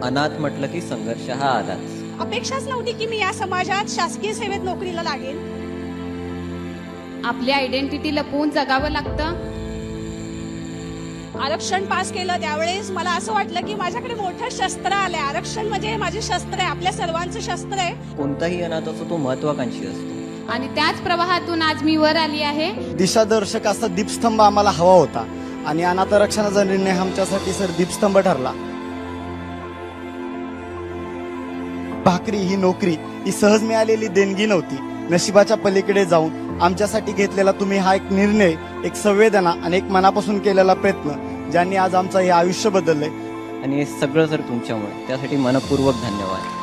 अनाथ म्हटलं की संघर्ष हा आलाच. अपेक्षाच नव्हती की मी या समाजात शासकीय सेवेत नोकरीला लागेन. आपली आयडेंटिटी लपवून जगावं लागतं. आरक्षण पास केलं त्यावेळेस मला असं वाटलं की माझ्याकडे मोठं शस्त्र आलंय. आरक्षण म्हणजे माझे शस्त्र आहे, आपल्या सर्वांचं शस्त्र आहे. कोणताही अनाथ असो तो महत्वाकांक्षी असतो. आणि त्याच प्रवाहातून आज मी वर आली आहे. दिशादर्शक असा दीपस्तंभ आम्हाला हवा होता आणि अनाथ आरक्षणाचा निर्णय आमच्यासाठी सर दीपस्तंभ ठरला. भाकरी ही नोकरी ही सहज मिळालेली देणगी नव्हती. नशिबाच्या पलीकडे जाऊन आमच्यासाठी घेतलेला तुम्ही हा एक निर्णय, एक संवेदना आणि एक मनापासून केलेला प्रयत्न ज्यांनी आज आमचं हे आयुष्य बदललंय. आणि हे सगळं जर तुमच्यामुळे, त्यासाठी मनपूर्वक धन्यवाद.